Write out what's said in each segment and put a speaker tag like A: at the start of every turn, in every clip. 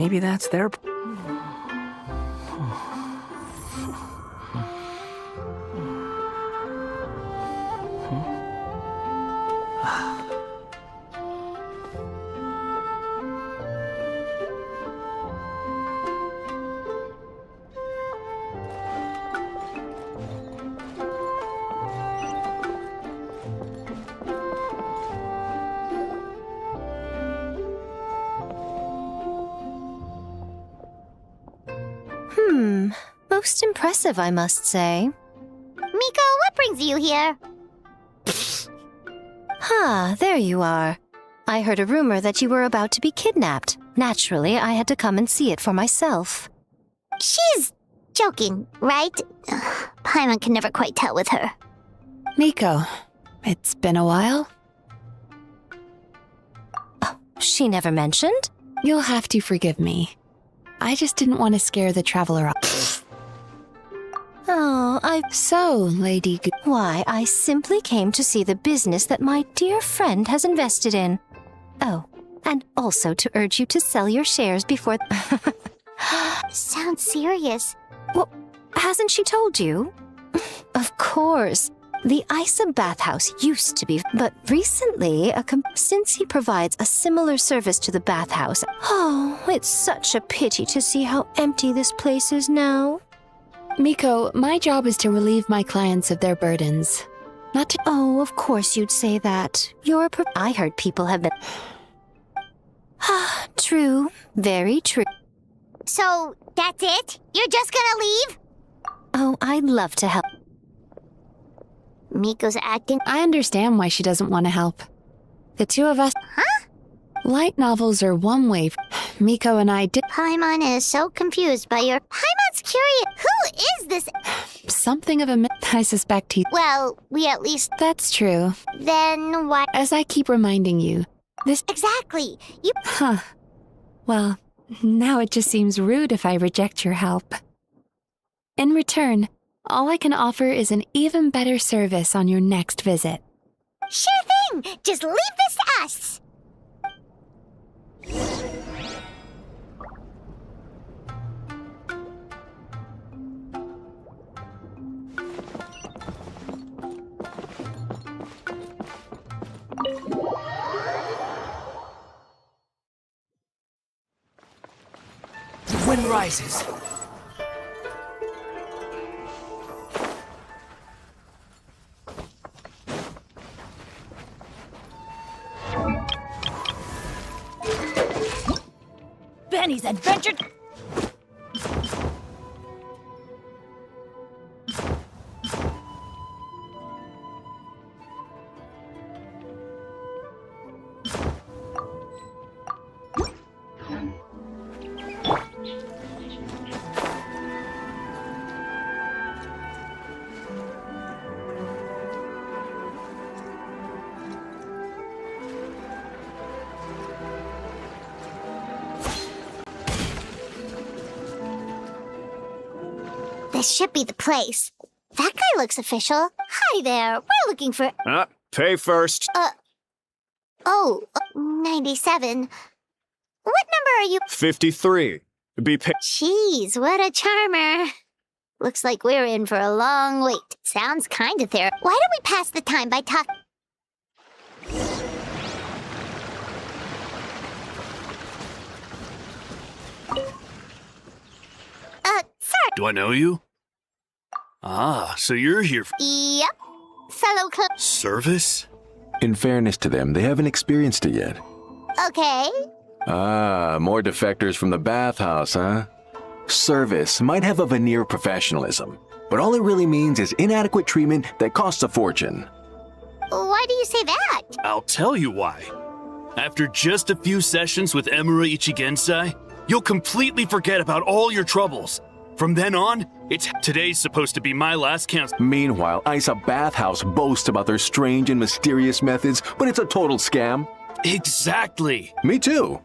A: Maybe that's their...
B: Most impressive, I must say.
C: Miko, what brings you here?
B: There you are. I heard a rumor that you were about to be kidnapped. Naturally, I had to come and see it for myself.
C: She's joking, right? Paimon can never quite tell with her.
D: Miko, it's been a while.
B: She never mentioned?
D: You'll have to forgive me. I just didn't want to scare the traveler off.
B: So,
D: Lady
B: why, I simply came to see the business that my dear friend has invested in. Oh, and also to urge you to sell your shares before...
C: Sounds serious.
B: Well, hasn't she told you? Of course. The Isa bathhouse used to be, but recently, since he provides a similar service to the bathhouse... Oh, it's such a pity to see how empty this place is now.
D: Miko, my job is to relieve my clients of their burdens. Not to...
B: Oh, of course you'd say that. I heard people have been... True. Very true.
C: So, that's it? You're just gonna leave?
B: Oh, I'd love to help.
C: Miko's acting...
D: I understand why she doesn't want to help. The two of us...
C: Huh?
D: Light novels are one way. Miko and I did...
C: Paimon is so confused by your... Paimon's curious. Who is this?
D: Something of a myth, I suspect he...
C: Well, we at least...
D: That's true.
C: Then why...
D: As I keep reminding you, this...
C: Exactly. You...
D: Huh. Well, now it just seems rude if I reject your help. In return, all I can offer is an even better service on your next visit.
C: Sure thing! Just leave this to us!
A: The wind rises.
E: Benny's adventure...
C: This should be the place. That guy looks official. Hi there. We're looking for...
F: Pay first.
C: 97. What number are you...
F: 53. Be paid.
C: Jeez, what a charmer. Looks like we're in for a long wait. Sounds kinda there. Why don't we pass the time by talking... Sir.
G: Do I know you? Ah, so you're here for
C: Yep. Fellow
G: service?
H: In fairness to them, they haven't experienced it yet.
C: Okay.
H: Ah, more defectors from the bathhouse, huh? Service might have a veneer of professionalism, but all it really means is inadequate treatment that costs a fortune.
C: Why do you say that?
G: I'll tell you why. After just a few sessions with Emura Ichigensai, you'll completely forget about all your troubles. From then on, today's supposed to be my last count.
H: Meanwhile, Isa Bathhouse boasts about their strange and mysterious methods, but it's a total scam.
G: Exactly.
H: Me too.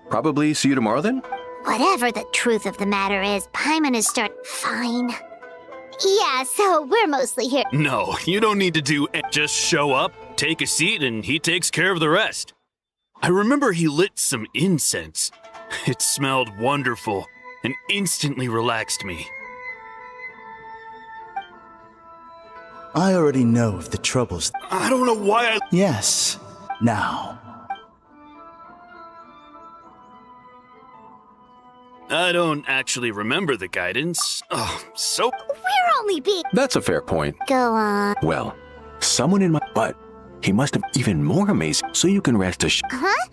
H: Probably see you tomorrow then?
C: Whatever the truth of the matter is, Paimon is Fine. Yeah, so we're mostly here.
G: No, you don't need to do just show up, take a seat, and he takes care of the rest. I remember he lit some incense. It smelled wonderful and instantly relaxed me.
I: I already know of the troubles.
G: I don't know why I...
I: Yes. Now.
G: I don't actually remember the guidance. Oh, so...
C: We're only being...
H: That's a fair point.
C: Go on.
H: Well, someone in my butt. He must have even more amazing, so you can rest assured.
C: Huh?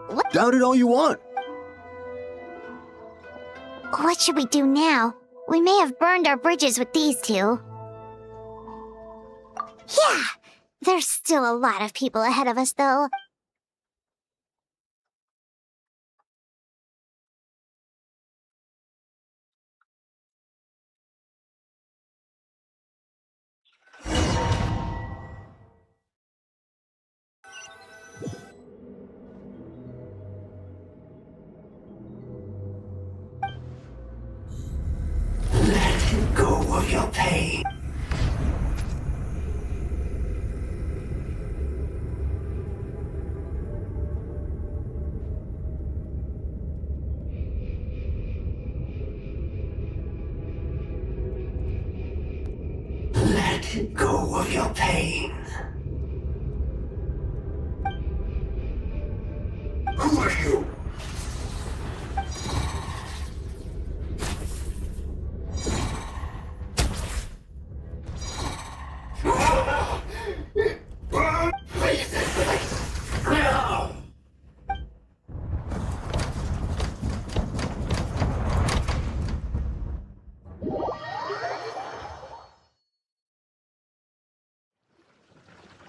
C: What?
H: Doubt it all you want.
C: What should we do now? We may have burned our bridges with these two. Yeah, there's still a lot of people ahead of us, though.
A: Let go of your pain. Let go of your pain. Who are you?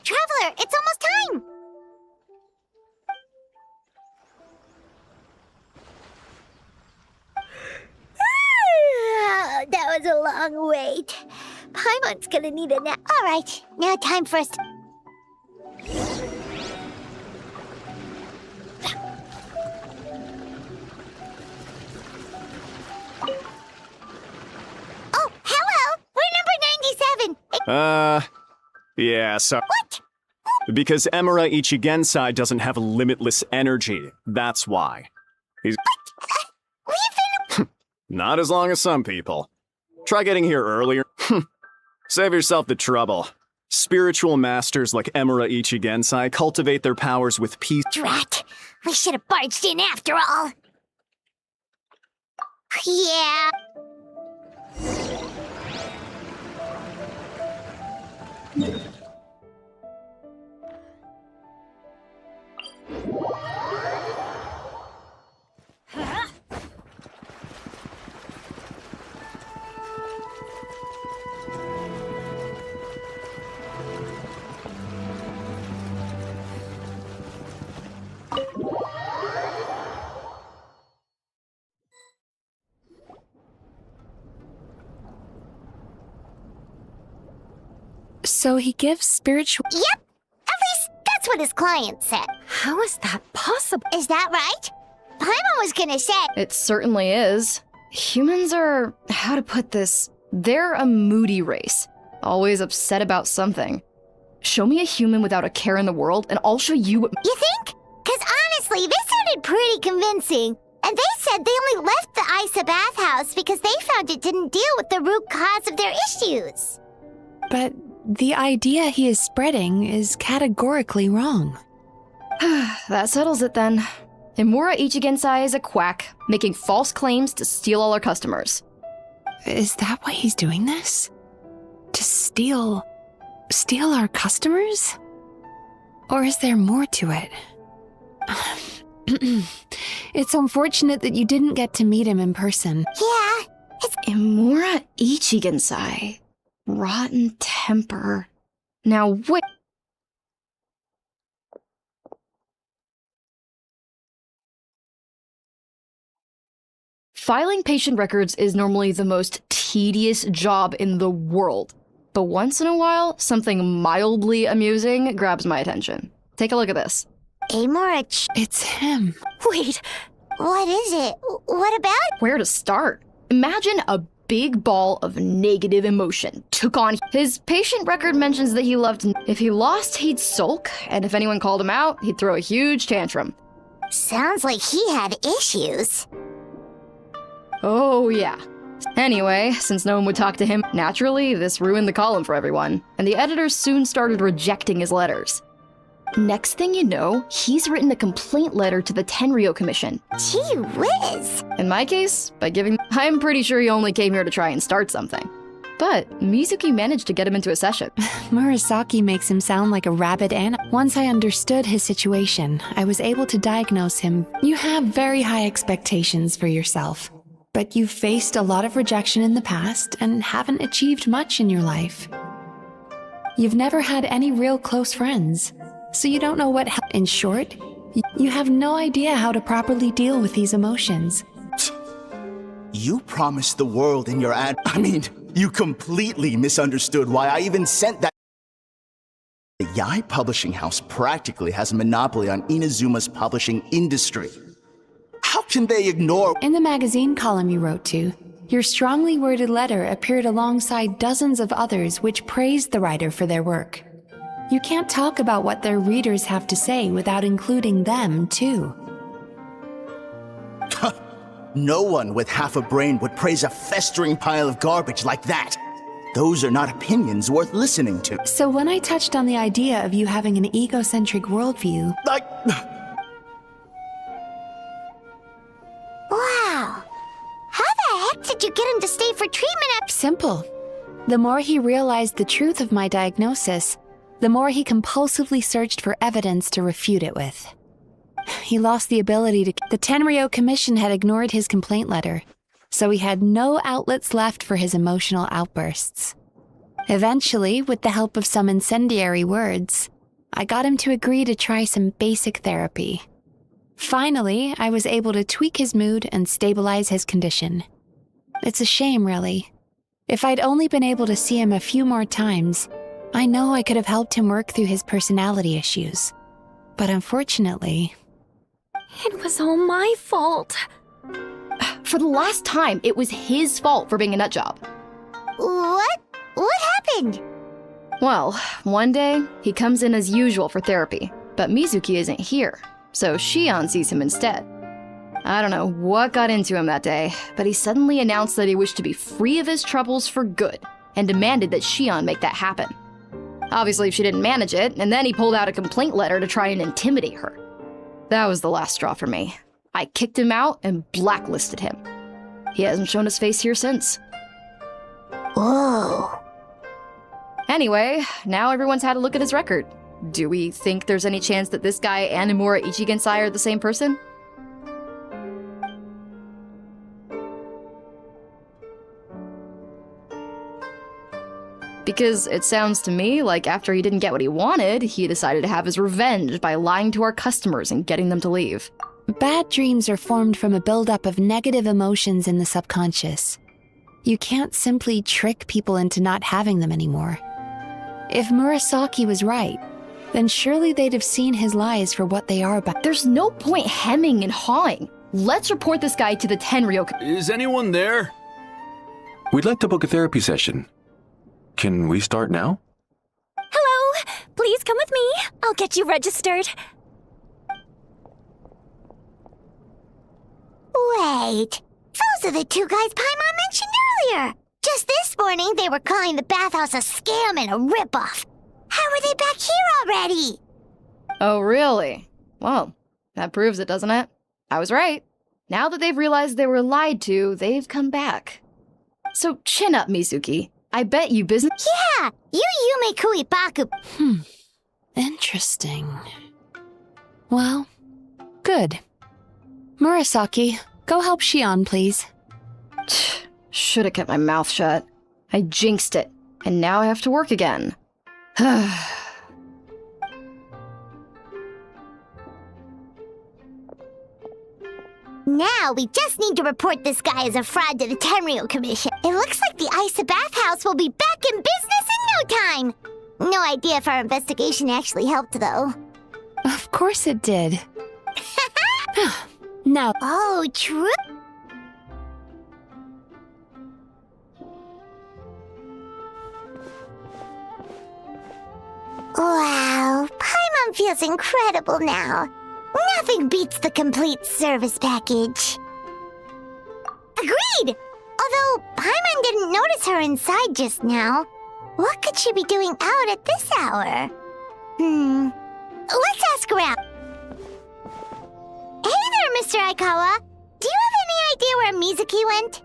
C: Traveler, it's almost time! That was a long wait. Paimon's gonna need a nap. All right, now time for us to... Oh, hello! We're number 97!
F: Yeah, so...
C: What?
F: Because Emura Ichigensai doesn't have limitless energy. That's why. He's...
C: We've been...
F: Not as long as some people. Try getting here earlier. Save yourself the trouble. Spiritual masters like Emura Ichigensai cultivate their powers with peace.
C: Drat! We should have barged in after all! Yeah...
D: So he gives spiritual...
C: Yep! At least that's what his client said.
B: How is that possible?
C: Is that right? Paimon was gonna say...
J: It certainly is. Humans are, how to put this, they're a moody race. Always upset about something. Show me a human without a care in the world, and I'll show you what...
C: You think? Because honestly, this sounded pretty convincing. And they said they only left the Isa bathhouse because they found it didn't deal with the root cause of their issues.
D: But the idea he is spreading is categorically wrong.
J: That settles it then. Emura Ichigensai is a quack, making false claims to steal all our customers.
D: Is that why he's doing this? To steal our customers? Or is there more to it? It's unfortunate that you didn't get to meet him in person.
C: Yeah, it's...
J: Emura Ichigensai. Rotten temper. Now wait... Filing patient records is normally the most tedious job in the world. But once in a while, something mildly amusing grabs my attention. Take a look at this.
C: Emura...
D: It's him.
C: Wait, what is it? What about...
J: Where to start? Imagine a big ball of negative emotion took on his patient record mentions that he loved. If he lost, he'd sulk, and if anyone called him out, he'd throw a huge tantrum.
C: Sounds like he had issues.
J: Oh, yeah. Anyway, since no one would talk to him, naturally, this ruined the column for everyone, and the editors soon started rejecting his letters. Next thing you know, he's written a complaint letter to the Tenryo Commission.
C: Gee whiz.
J: In my case, by giving... I'm pretty sure he only came here to try and start something. But Mizuki managed to get him into a session.
D: Murasaki makes him sound like a rabid animal. Once I understood his situation, I was able to diagnose him. You have very high expectations for yourself, but you've faced a lot of rejection in the past and haven't achieved much in your life. You've never had any real close friends, so you don't know what help. In short, you have no idea how to properly deal with these emotions.
I: You promised the world in your ad. You completely misunderstood why I even sent that. The Yai publishing house practically has a monopoly on Inazuma's publishing industry. How can they ignore?
D: In the magazine column you wrote to, your strongly worded letter appeared alongside dozens of others which praised the writer for their work. You can't talk about what their readers have to say without including them, too.
I: No one with half a brain would praise a festering pile of garbage like that. Those are not opinions worth listening to.
D: So when I touched on the idea of you having an egocentric worldview...
C: Wow. How the heck did you get him to stay for treatment at...
D: Simple. The more he realized the truth of my diagnosis, the more he compulsively searched for evidence to refute it with. He lost the ability to... The Tenryo Commission had ignored his complaint letter, so he had no outlets left for his emotional outbursts. Eventually, with the help of some incendiary words, I got him to agree to try some basic therapy. Finally, I was able to tweak his mood and stabilize his condition. It's a shame, really. If I'd only been able to see him a few more times, I know I could have helped him work through his personality issues. But unfortunately...
B: It was all my fault.
J: For the last time, it was his fault for being a nutjob.
C: What? What happened?
J: Well, one day, he comes in as usual for therapy, but Mizuki isn't here, so Shion sees him instead. I don't know what got into him that day, but he suddenly announced that he wished to be free of his troubles for good, and demanded that Shion make that happen. Obviously, she didn't manage it, and then he pulled out a complaint letter to try and intimidate her. That was the last straw for me. I kicked him out and blacklisted him. He hasn't shown his face here since.
C: Whoa.
J: Anyway, now everyone's had a look at his record. Do we think there's any chance that this guy and Nomura Ichigensai are the same person? Because it sounds to me like after he didn't get what he wanted, he decided to have his revenge by lying to our customers and getting them to leave.
D: Bad dreams are formed from a buildup of negative emotions in the subconscious. You can't simply trick people into not having them anymore. If Murasaki was right, then surely they'd have seen his lies for what they are.
J: There's no point hemming and hawing. Let's report this guy to the Tenryo.
G: Is anyone there?
H: We'd like to book a therapy session. Can we start now?
B: Hello! Please come with me. I'll get you registered.
C: Wait. Those are the two guys Paimon mentioned earlier. Just this morning, they were calling the bathhouse a scam and a ripoff. How are they back here already?
J: Oh, really? Well, that proves it, doesn't it? I was right. Now that they've realized they were lied to, they've come back. So chin up, Mizuki. I bet you business—
C: Yeah! You Yume Kuibaku—
D: Interesting. Well, good. Murasaki, go help Shion, please.
J: Should've kept my mouth shut. I jinxed it, and now I have to work again.
C: Now we just need to report this guy as a fraud to the Tenryo Commission. It looks like the Isa bathhouse will be back in business in no time. No idea if our investigation actually helped, though.
D: Of course it did. Now—
C: Oh, true. Wow, Paimon feels incredible now. Nothing beats the complete service package. Agreed! Although Paimon didn't notice her inside just now. What could she be doing out at this hour? Let's ask around. Hey there, Mr. Aikawa. Do you have any idea where Mizuki went?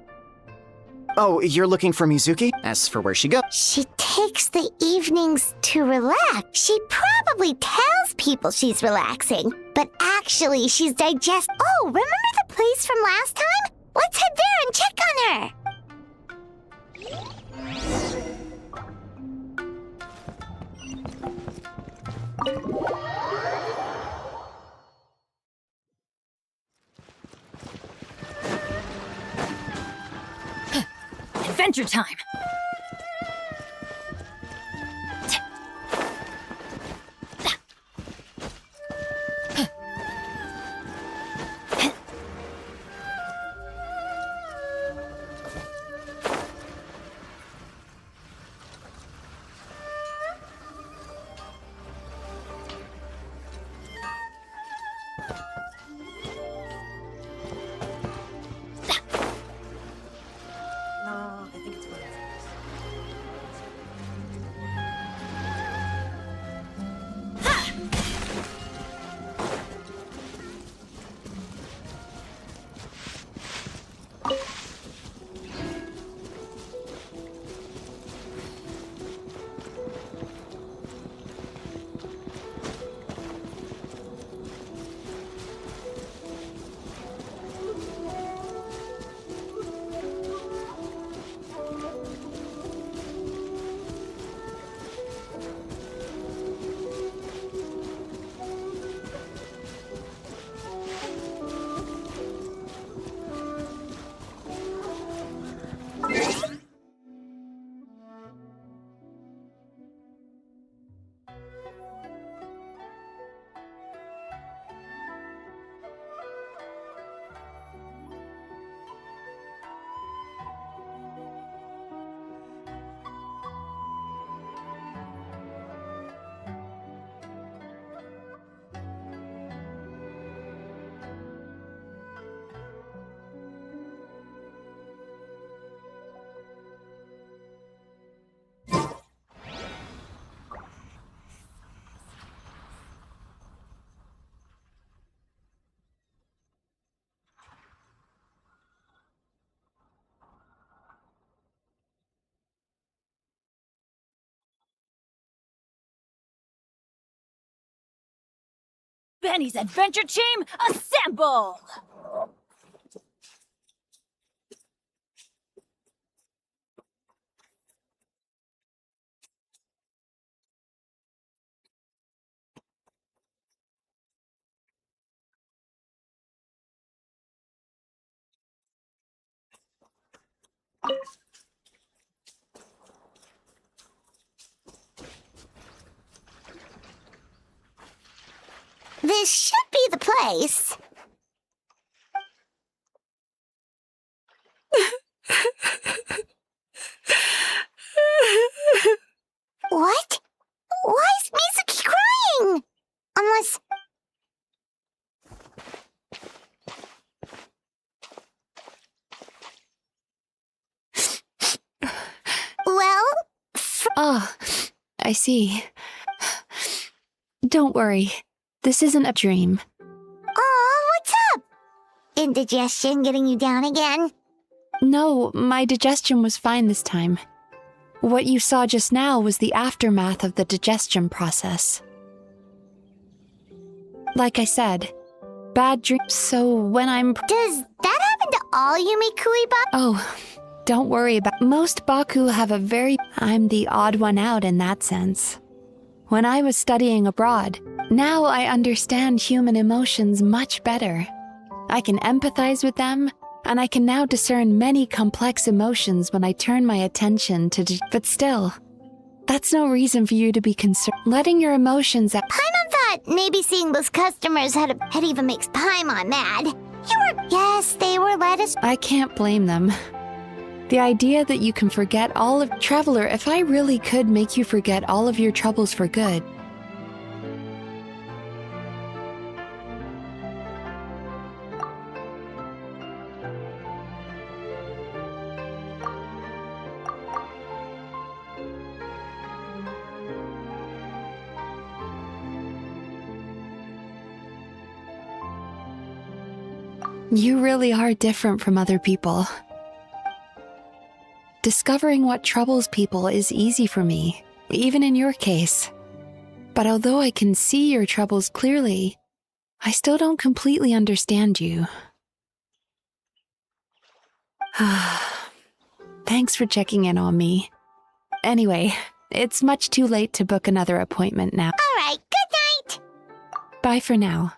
K: Oh, you're looking for Mizuki? As for where she goes.
C: She takes the evenings to relax. She probably tells people she's relaxing, but actually she's Oh, remember the place from last time? Let's head there and check on her.
E: Adventure time! Benny's adventure team, assemble!
C: This should be the place. What? Why is Mizuki crying? Unless... Well...
D: Oh, I see. Don't worry. This isn't a dream.
C: Aw, what's up? Indigestion getting you down again?
D: No, my digestion was fine this time. What you saw just now was the aftermath of the digestion process. Like I said, bad dreams, so when I'm...
C: Does that happen to all Yumikui Baku?
D: Oh, don't worry about... Most Baku have a very... I'm the odd one out in that sense. When I was studying abroad, now I understand human emotions much better. I can empathize with them, and I can now discern many complex emotions when I turn my attention to... But still, that's no reason for you to be concerned. Letting your emotions out...
C: Paimon thought maybe seeing those customers had even makes Paimon mad. Yes, they were lettuce...
D: I can't blame them. The idea that you can forget all of... Traveler, if I really could make you forget all of your troubles for good... You really are different from other people. Discovering what troubles people is easy for me, even in your case. But although I can see your troubles clearly, I still don't completely understand you. Thanks for checking in on me. Anyway, it's much too late to book another appointment now.
C: All right, good night.
D: Bye for now.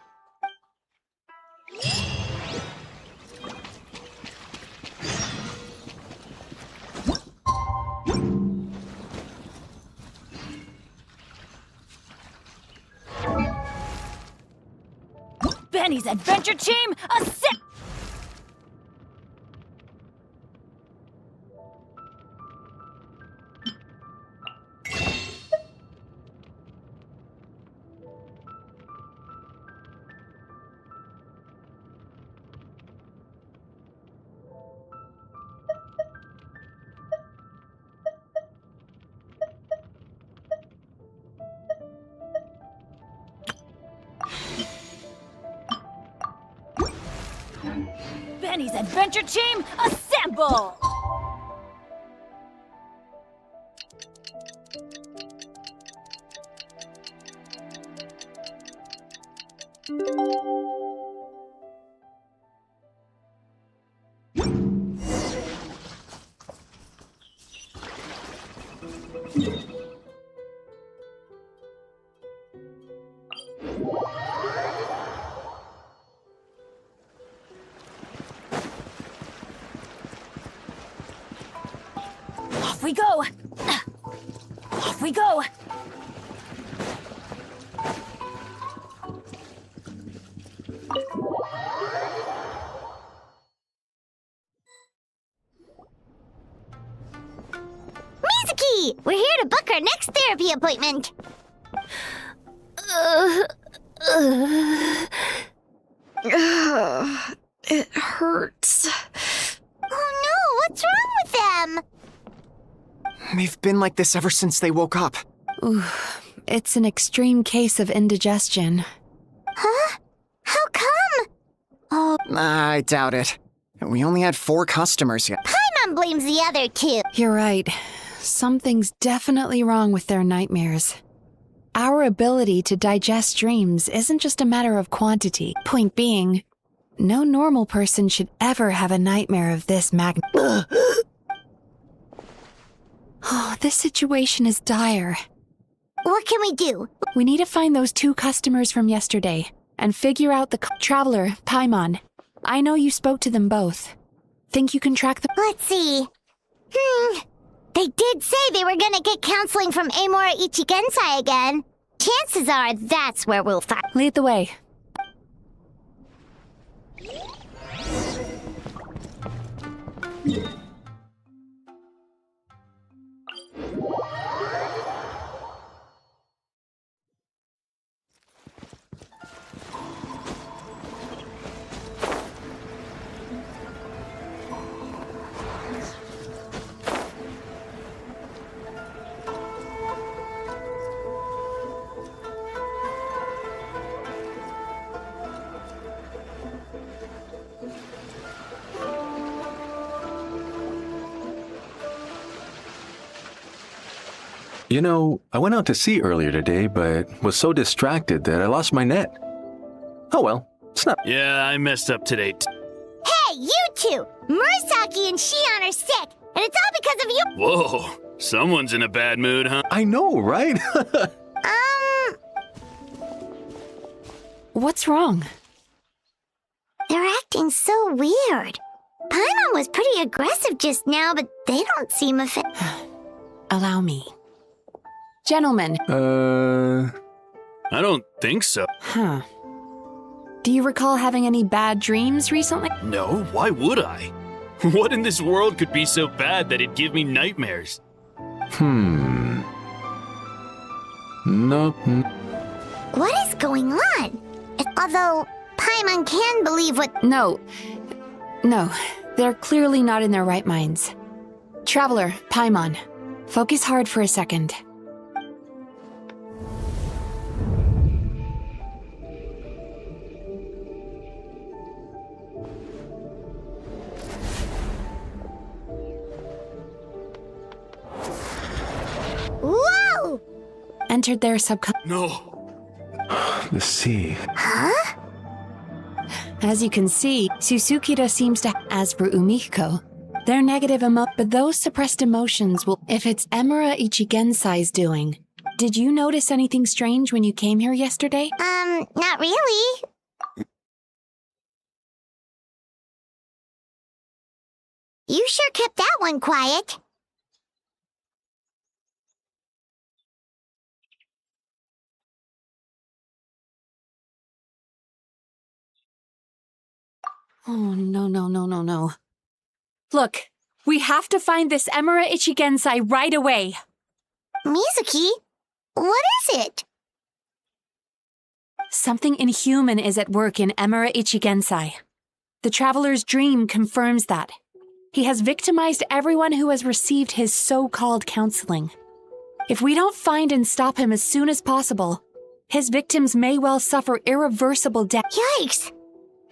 E: Benny's adventure team, assemble! Benny's adventure team, assemble! Off we go! Off we go!
C: Mizuki! We're here to book our next therapy appointment.
J: It hurts.
C: Oh no, what's wrong with them?
K: They've been like this ever since they woke up.
D: Ooh, it's an extreme case of indigestion.
C: Huh? How come? Oh,
K: I doubt it. We only had 4 customers yet.
C: Paimon blames the other 2.
D: You're right. Something's definitely wrong with their nightmares. Our ability to digest dreams isn't just a matter of quantity. Point being, no normal person should ever have a nightmare of this magnitude. Oh, this situation is dire.
C: What can we do?
D: We need to find those 2 customers from yesterday and figure out the traveler, Paimon. I know you spoke to them both. Think you can track them?
C: Let's see. They did say they were gonna get counseling from Amora Ichigensai again. Chances are that's where we'll find.
D: Lead the way.
H: You know, I went out to sea earlier today, but was so distracted that I lost my net. Oh well, it's not.
G: Yeah, I messed up today.
C: Hey, you 2! Murasaki and Shion are sick, and it's all because of you.
G: Whoa, someone's in a bad mood, huh?
H: I know, right?
D: What's wrong?
C: They're acting so weird. Paimon was pretty aggressive just now, but they don't seem offended.
D: Allow me. Gentlemen.
G: I don't think so.
D: Huh. Do you recall having any bad dreams recently?
G: No, why would I? What in this world could be so bad that it'd give me nightmares?
H: Nope.
C: What is going on? Although, Paimon can believe what—
D: No, they're clearly not in their right minds. Traveler, Paimon, focus hard for a second. entered their subconscious.
G: No.
H: The sea.
C: Huh?
D: As you can see, Susukira seems to. As for Umiko, they're negative but those suppressed emotions will. If it's Emura Ichigensai's doing, did you notice anything strange when you came here yesterday?
C: Not really. You sure kept that one quiet.
D: Oh, no. Look, we have to find this Emura Ichigensai right away.
C: Mizuki? What is it?
D: Something inhuman is at work in Emura Ichigensai. The Traveler's dream confirms that. He has victimized everyone who has received his so-called counseling. If we don't find and stop him as soon as possible, his victims may well suffer irreversible death.
C: Yikes!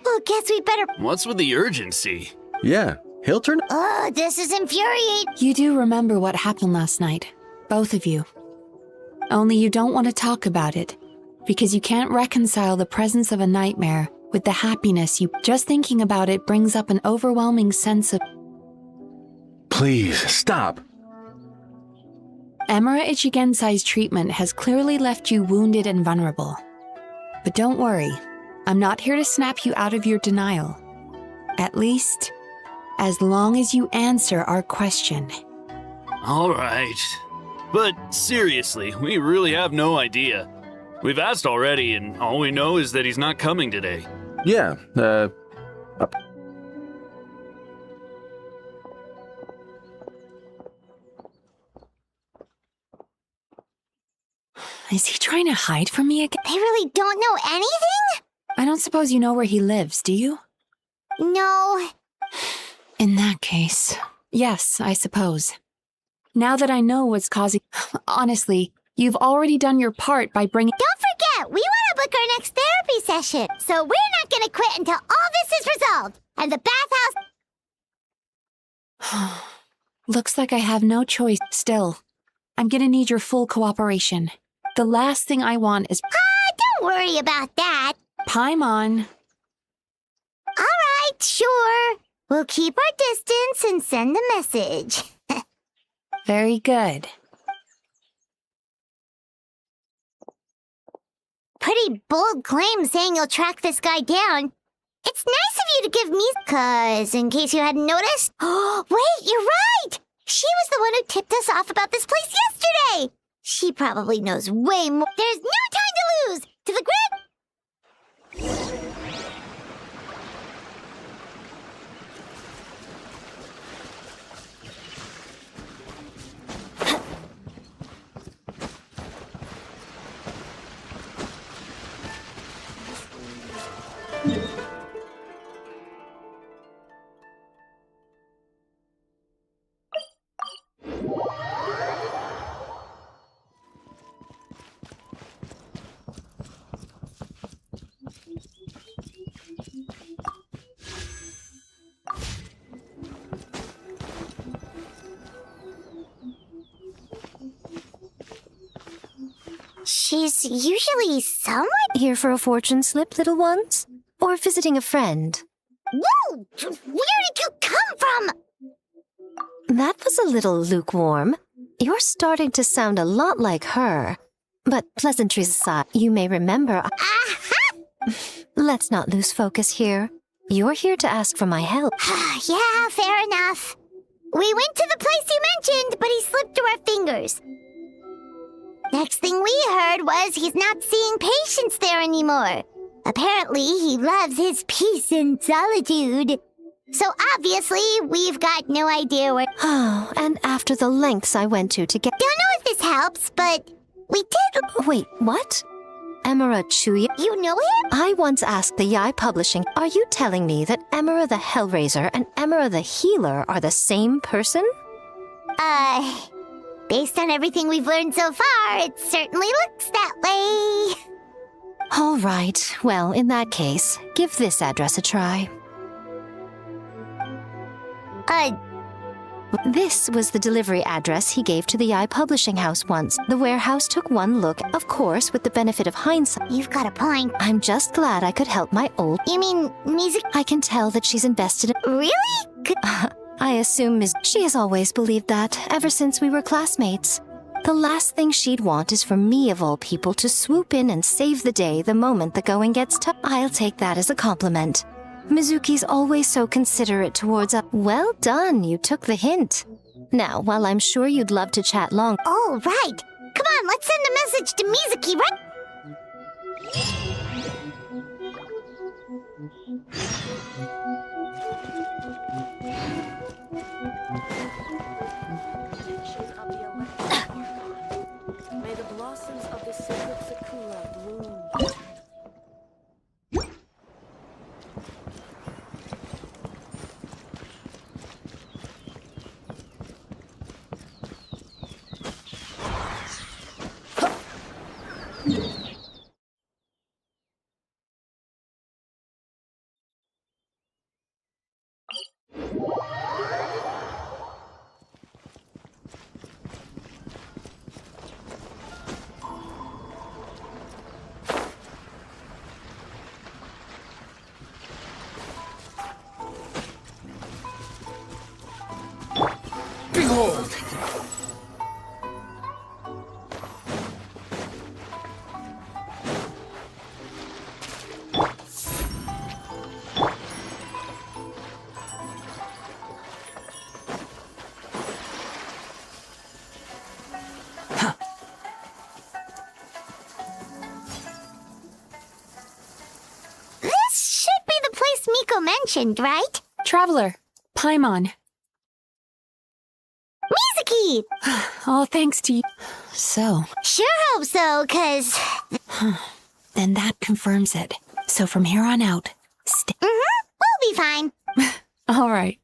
C: Well, guess we better...
G: What's with the urgency?
H: Yeah, he'll turn.
C: Oh, this is infuriating.
D: You do remember what happened last night, both of you. Only you don't want to talk about it, because you can't reconcile the presence of a nightmare with the happiness you... Just thinking about it brings up an overwhelming sense of...
H: Please, stop.
D: Emura Ichigensai's treatment has clearly left you wounded and vulnerable. But don't worry, I'm not here to snap you out of your denial. At least, as long as you answer our question.
G: All right. But seriously, we really have no idea. We've asked already, and all we know is that he's not coming today.
H: Yeah,
D: Is he trying to hide from me again?
C: They really don't know anything?
D: I don't suppose you know where he lives, do you?
C: No.
D: In that case, yes, I suppose. Now that I know what's causing... Honestly, you've already done your part by bringing...
C: Don't forget, we want to book our next therapy session, so we're not going to quit until all this is resolved. And the bathhouse...
D: Looks like I have no choice. Still, I'm gonna need your full cooperation. The last thing I want is...
C: don't worry about that.
D: Paimon.
C: All right, sure. We'll keep our distance and send the message.
D: Very good.
C: Pretty bold claim saying you'll track this guy down. It's nice of you to give me... 'Cause, in case you hadn't noticed... Oh, wait, you're right! She was the one who tipped us off about this place yesterday! She probably knows way more... There's no time to lose! To the grid! She's usually somewhere...
B: Here for a fortune slip, little ones? Or visiting a friend?
C: Whoa! Where did you come from?
B: That was a little lukewarm. You're starting to sound a lot like her. But pleasantries aside, you may remember...
C: Aha!
B: Let's not lose focus here. You're here to ask for my help.
C: Yeah, fair enough. We went to the place you mentioned, but he slipped through our fingers. Next thing we heard was he's not seeing patients there anymore. Apparently, he loves his peace and solitude. So obviously, we've got no idea where...
B: Oh, and after the lengths I went to get...
C: Don't know if this helps, but we did...
B: Wait, what? Emura Chuya?
C: You know him?
B: I once asked the Yai Publishing, are you telling me that Emura the Hellraiser and Emura the Healer are the same person?
C: Based on everything we've learned so far, it certainly looks that way.
B: All right, well, in that case, give this address a try. This was the delivery address he gave to the Eye Publishing House once. The warehouse took one look, of course, with the benefit of hindsight.
C: You've got a point.
B: I'm just glad I could help my old...
C: You mean music?
B: I can tell that she's invested in...
C: Really?
B: I assume she has always believed that, ever since we were classmates. The last thing she'd want is for me, of all people, to swoop in and save the day the moment the going gets tough. I'll take that as a compliment. Mizuki's always so considerate towards us. Well done, you took the hint. Now, while I'm sure you'd love to chat long...
C: Oh, right. Come on, let's send a message to Mizuki, right?
L: May the blossoms of the sacred sakura bloom.
I: Behold!
C: This should be the place Miko mentioned, right?
D: Traveler, Paimon.
C: Mizuki!
D: All thanks to you. So,
C: Sure hope so, 'cause...
D: then that confirms it. So from here on out,
C: we'll be fine.
D: all right.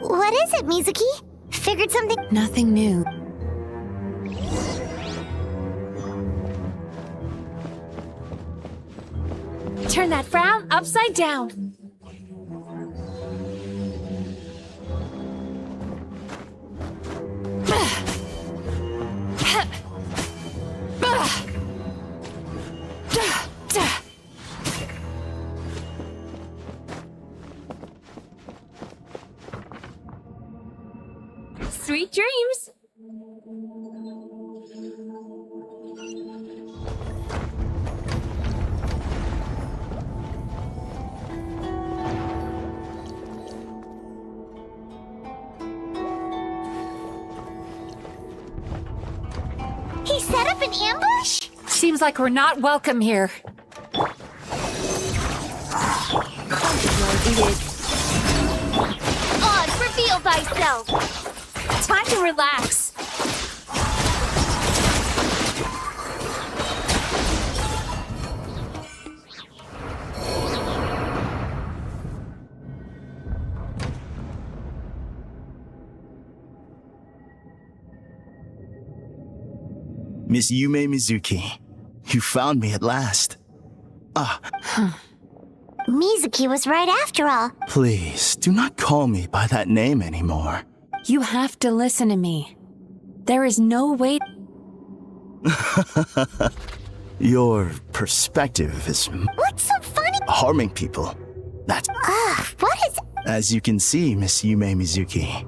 C: What is it, Mizuki? Figured something?
D: Nothing new.
E: Turn that frown upside down. Sweet dreams.
C: He set up an ambush?
D: Seems like we're not welcome here.
E: On, reveal thyself. Time to relax.
I: Miss Yume Mizuki, you found me at last.
C: Mizuki was right after all.
I: Please, do not call me by that name anymore.
D: You have to listen to me. There is no way.
I: Your perspective is
C: What's so funny?
I: harming people. That's...
C: What is...
I: As you can see, Miss Yume Mizuki,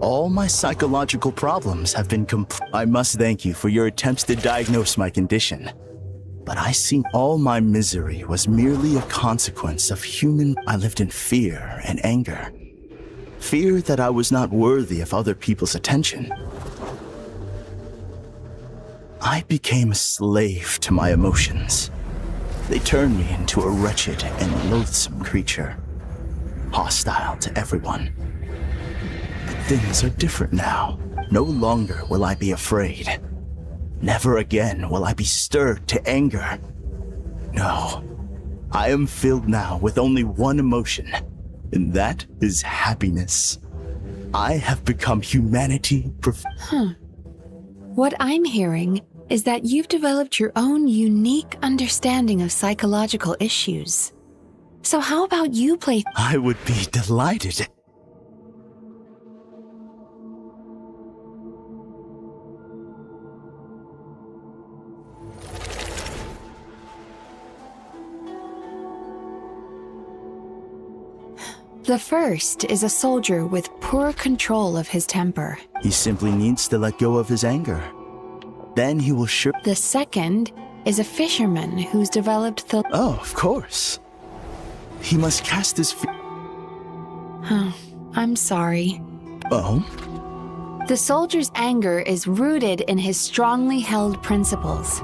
I: all my psychological problems have been I must thank you for your attempts to diagnose my condition. But I see all my misery was merely a consequence of human... I lived in fear and anger. Fear that I was not worthy of other people's attention. I became a slave to my emotions. They turned me into a wretched and loathsome creature, hostile to everyone. But things are different now. No longer will I be afraid. Never again will I be stirred to anger. No, I am filled now with only one emotion, and that is happiness. I have become humanity.
D: What I'm hearing is that you've developed your own unique understanding of psychological issues. So how about you play...
I: I would be delighted.
D: The first is a soldier with poor control of his temper.
I: He simply needs to let go of his anger. Then he will sure...
D: The second is a fisherman who's developed the...
I: Oh, of course. He must cast his...
D: I'm sorry.
I: Oh?
D: The soldier's anger is rooted in his strongly held principles.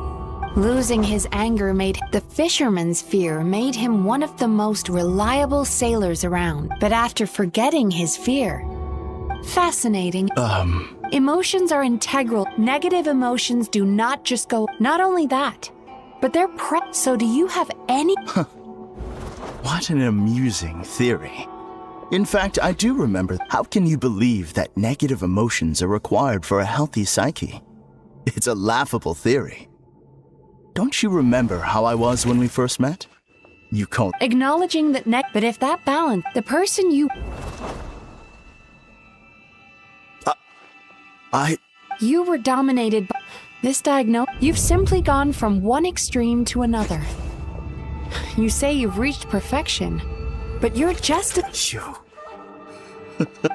D: Losing his anger made... The fisherman's fear made him one of the most reliable sailors around. But after forgetting his fear... Fascinating. Emotions are integral. Negative emotions do not just go... Not only that, but they're So do you have any...
I: What an amusing theory. In fact, I do remember. How can you believe that negative emotions are required for a healthy psyche? It's a laughable theory. Don't you remember how I was when we first met? You called...
D: Acknowledging that but if that balance, the person you... You were dominated by... This You've simply gone from one extreme to another. You say you've reached perfection, but you're just
I: You...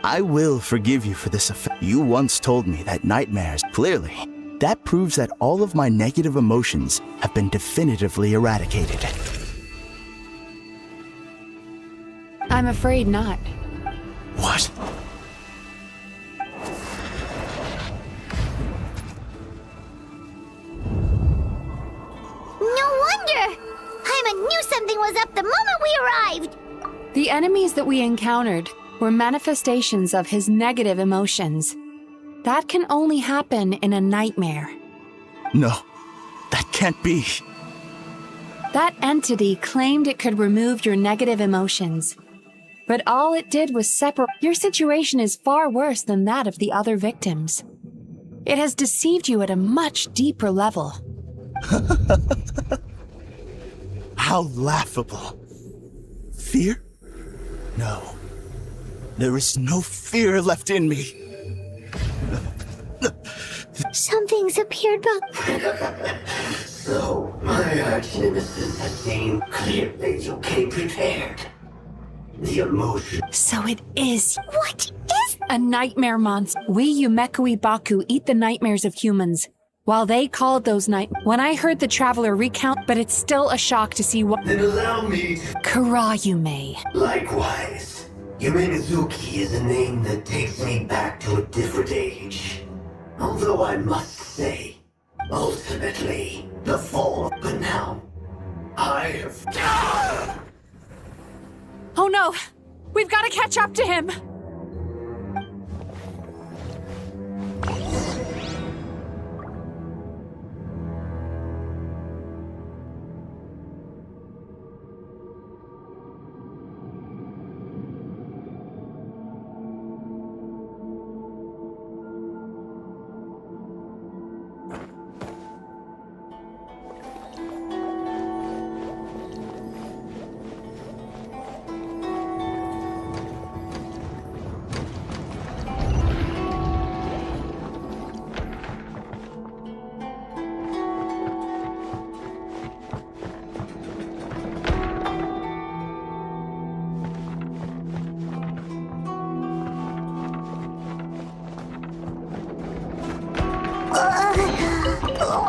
I: I will forgive you for this offense. You once told me that nightmares... Clearly, that proves that all of my negative emotions have been definitively eradicated.
D: I'm afraid not.
I: What?
C: No wonder! Paimon knew something was up the moment we arrived!
D: The enemies that we encountered were manifestations of his negative emotions. That can only happen in a nightmare.
I: No, that can't be.
D: That entity claimed it could remove your negative emotions. But all it did was separate. Your situation is far worse than that of the other victims. It has deceived you at a much deeper level.
I: How laughable. Fear? No. There is no fear left in me.
C: Something's appeared, but
A: So, my arch nemesis has seen clearly you came prepared. The emotion.
D: So it is
C: what is
D: a nightmare monster. We Yumekui Baku eat the nightmares of humans, while they called those When I heard the traveler recount, but it's still a shock to see what—
A: Then allow me to—
D: Kurayume.
A: Likewise, Yume is a name that takes me back to a different age. Although I must say, ultimately, the fall. But now, I have...
D: Oh no! We've got to catch up to him!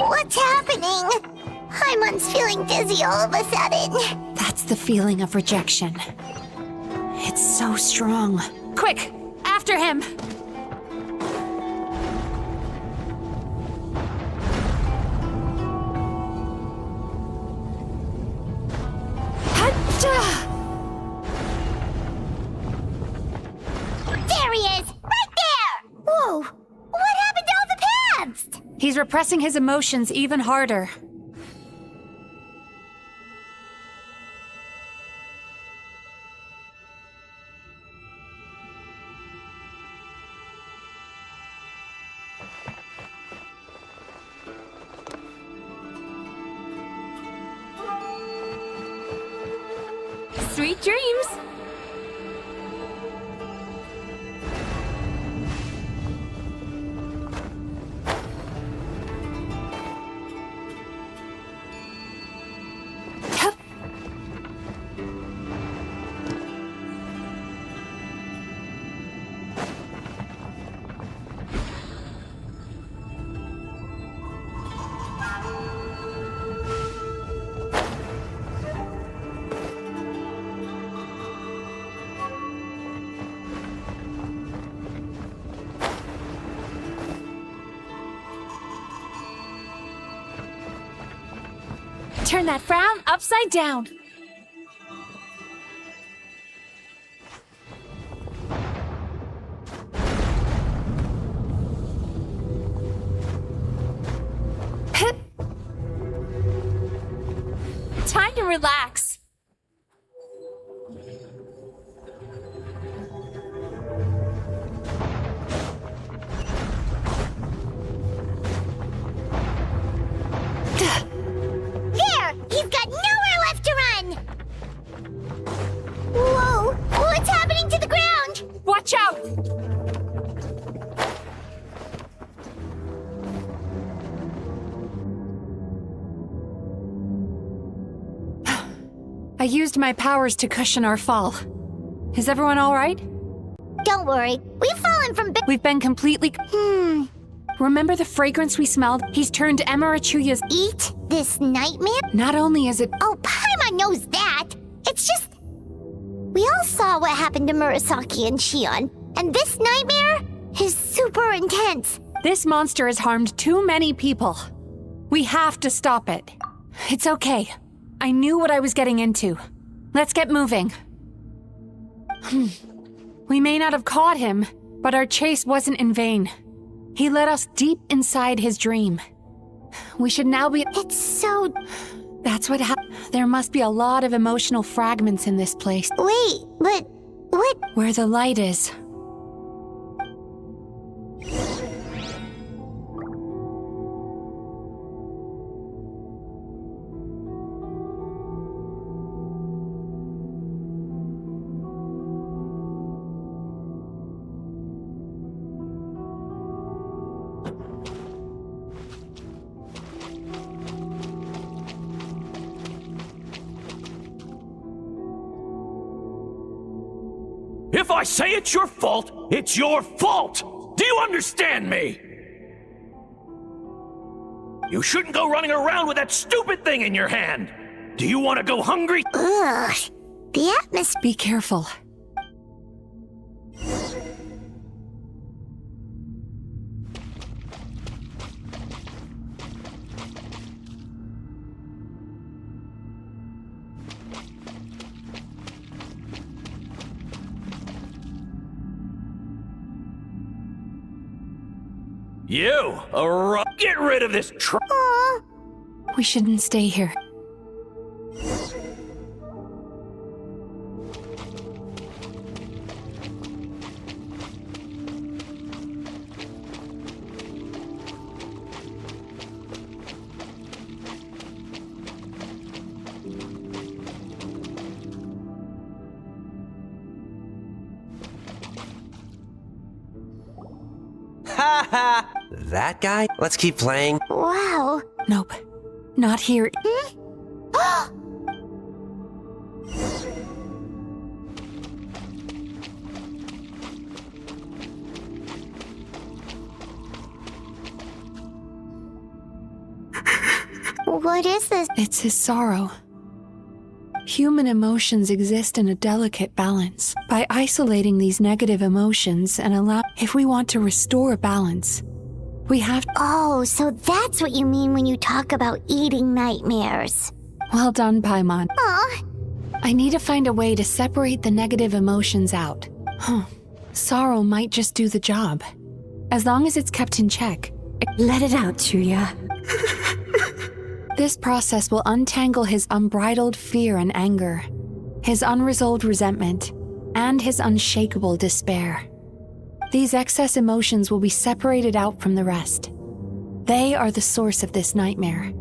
C: What's happening? Haimon's feeling dizzy all of a sudden.
D: That's the feeling of rejection. It's so strong. Quick! After him!
C: There he is! Right there! Whoa! What happened to all the paths?
D: He's repressing his emotions even harder. Sweet dreams! Turn that frown upside down. Time to relax.
C: He's got nowhere left to run! Whoa! What's happening to the ground?
D: Watch out! I used my powers to cushion our fall. Is everyone all right?
C: Don't worry, we've fallen from
D: We've been completely... Remember the fragrance we smelled? He's turned Emirachuya's...
C: Eat this nightmare?
D: Not only is it...
C: Oh, Paimon knows that! It's just... We all saw what happened to Murasaki and Shion, and this nightmare is super intense.
D: This monster has harmed too many people. We have to stop it. It's okay. I knew what I was getting into. Let's get moving. We may not have caught him, but our chase wasn't in vain. He led us deep inside his dream. We should now be...
C: It's so...
D: That's what happened. There must be a lot of emotional fragments in this place.
C: Wait, but What?
D: Where the light is.
M: If I say it's your fault, it's your fault! Do you understand me? You shouldn't go running around with that stupid thing in your hand! Do you want to go hungry?
C: Ugh. The atmosphere.
D: Be careful.
M: You, get rid of this
D: We shouldn't stay here.
N: That guy? Let's keep playing.
C: Wow.
D: Nope. Not here.
C: What is this?
D: It's his sorrow. Human emotions exist in a delicate balance. By isolating these negative emotions and if we want to restore balance, we have to.
C: Oh, so that's what you mean when you talk about eating nightmares.
D: Well done, Paimon.
C: Aw.
D: I need to find a way to separate the negative emotions out. Sorrow might just do the job. As long as it's kept in check.
E: Let it out, Chuya.
D: This process will untangle his unbridled fear and anger, his unresolved resentment, and his unshakable despair. These excess emotions will be separated out from the rest. They are the source of this nightmare.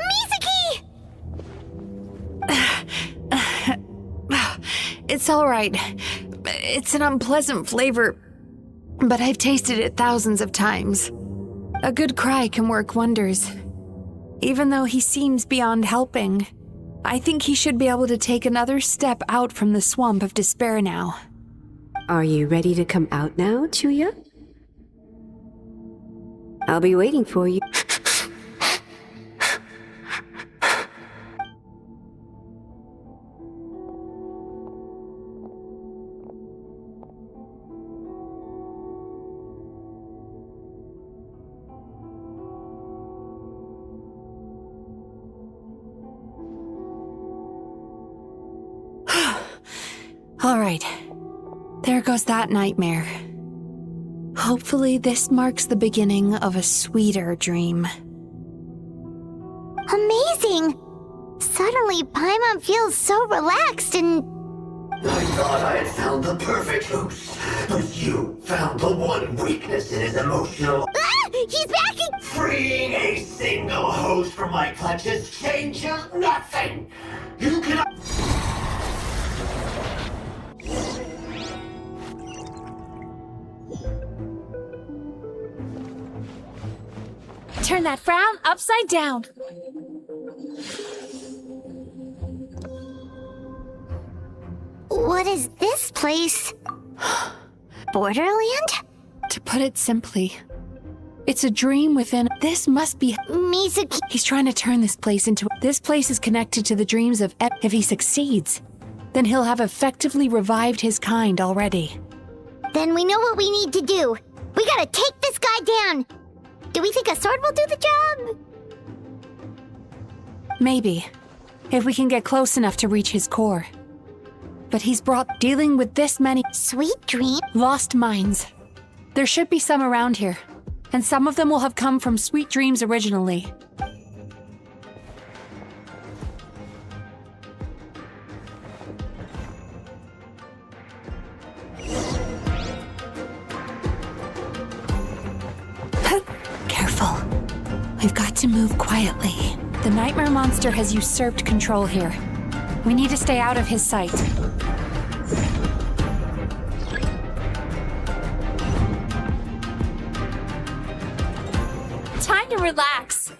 C: Mizuki!
D: It's all right. It's an unpleasant flavor, but I've tasted it thousands of times. A good cry can work wonders. Even though he seems beyond helping, I think he should be able to take another step out from the swamp of despair now.
E: Are you ready to come out now, Chuya? I'll be waiting for you.
D: All right. There goes that nightmare. Hopefully this marks the beginning of a sweeter dream.
C: Amazing! Suddenly, Paimon feels so relaxed and...
A: I thought I had found the perfect host, but you found the one weakness in his emotional...
C: Ah! He's backing!
A: Freeing a single host from my clutches changes nothing! You cannot...
E: Turn that frown upside down.
C: What is this place? Borderland?
D: To put it simply, it's a dream within. This must be
C: Mizuki.
D: He's trying to turn this place into. This place is connected to the dreams of If he succeeds, then he'll have effectively revived his kind already.
C: Then we know what we need to do. We gotta take this guy down. Do we think a sword will do the job?
D: Maybe, if we can get close enough to reach his core. But he's dealing with this many
C: sweet dreams.
D: Lost minds. There should be some around here. and some of them will have come from sweet dreams originally. Careful. We've got to move quietly. The nightmare monster has usurped control here. We need to stay out of his sight.
E: Time to relax.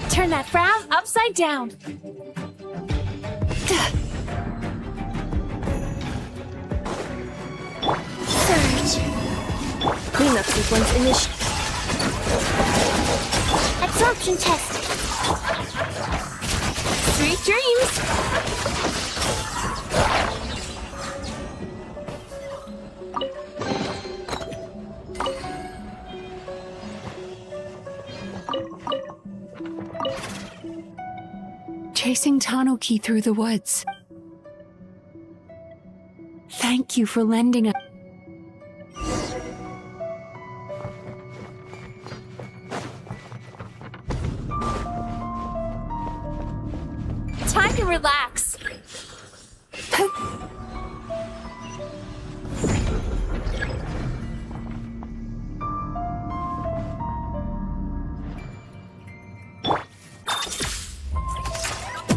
E: Turn that frown upside down. Surge. Cleanup sequence initiated.
C: Absorption test.
E: Sweet dreams.
D: Chasing Tanuki through the woods. Thank you for lending a...
E: Time to relax.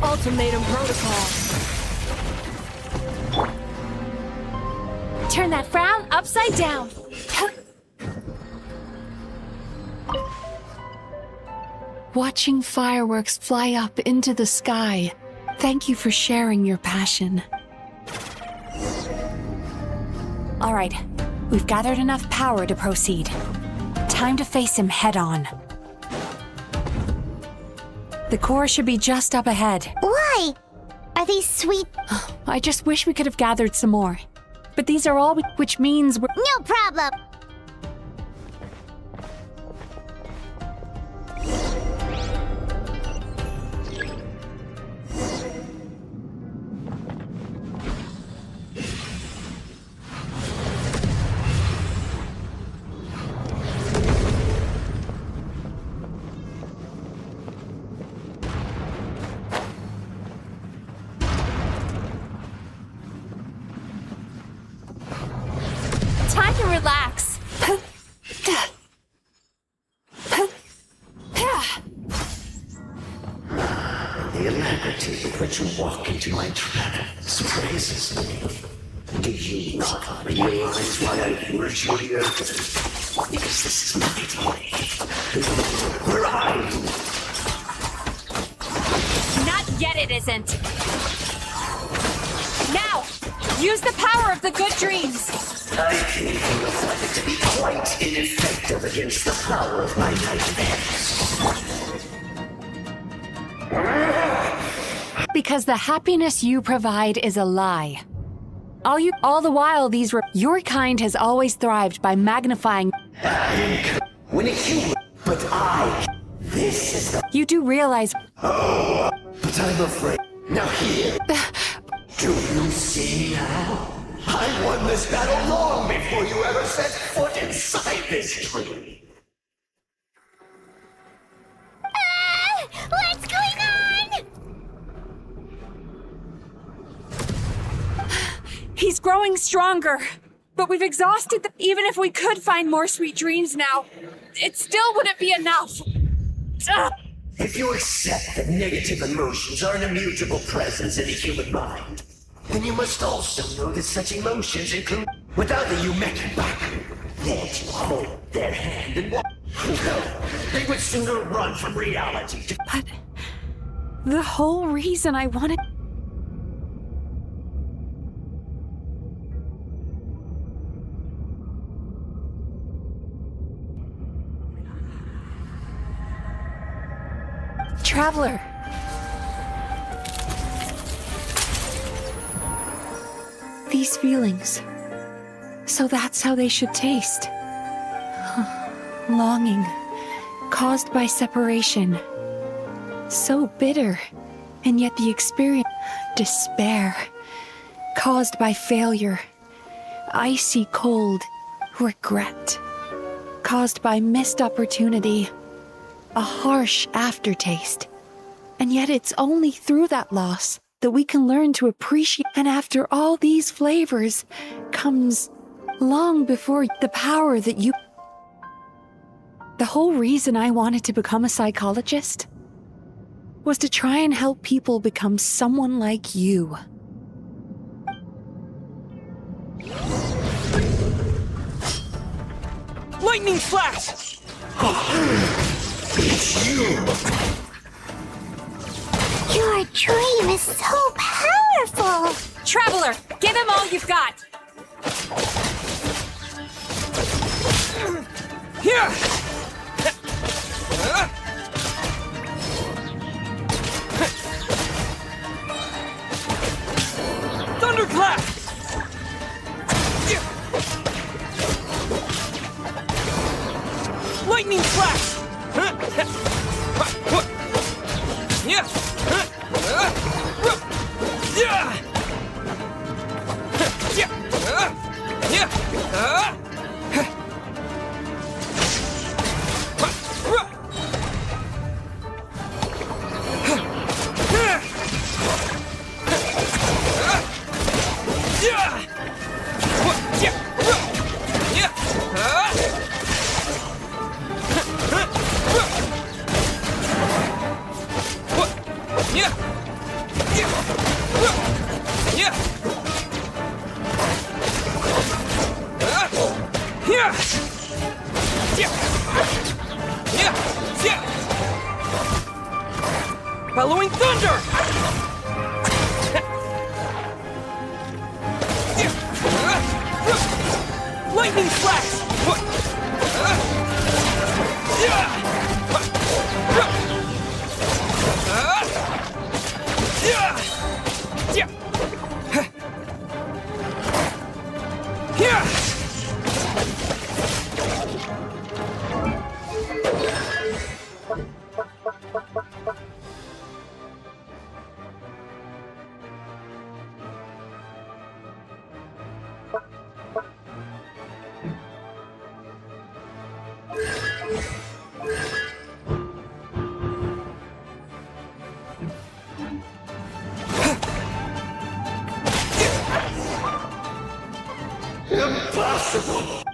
E: Ultimatum protocol. Turn that frown upside down.
D: Watching fireworks fly up into the sky. Thank you for sharing your passion. All right, we've gathered enough power to proceed. Time to face him head on. The core should be just up ahead.
C: Why? Are these sweet?
D: I just wish we could have gathered some more. But these are all, which means we're...
C: No problem.
E: Time to relax.
A: The alacrity with which you walk into my trap surprises me. Do you not realize why I urge you here? Because this is my day. Arrive!
E: Not yet, it isn't. Now, use the power of the good dreams.
A: I can feel the fight to be quite ineffective against the power of my nightmares.
D: Because the happiness you provide is a lie. All the while, your kind has always thrived by magnifying.
A: When a human, but this is the...
D: You do realize...
A: Oh, but I'm afraid. Now here. Do you see now? I won this battle long before you ever set foot inside this tree.
C: What's going on?
D: He's growing stronger. But we've exhausted them. Even if we could find more sweet dreams now, it still wouldn't be enough.
A: If you accept that negative emotions are an immutable presence in the human mind, then you must also know that such emotions include... Without the Yumeki Baku, they'd hold their hand and walk. No, they would sooner run from reality to...
D: But the whole reason I wanted... Traveler! These feelings. So that's how they should taste. Longing, caused by separation. So bitter, and yet the experience. Despair, caused by failure. Icy cold, regret, caused by missed opportunity. A harsh aftertaste. And yet it's only through that loss that we can learn to appreciate. And after all these flavors comes long before the power that you... The whole reason I wanted to become a psychologist was to try and help people become someone like you.
M: Lightning flash!
A: It's you!
C: Your dream is so powerful!
E: Traveler, give him all you've got!
M: Here! Thunderclap! Lightning flash! Yeah! Bellowing thunder! Lightning flash!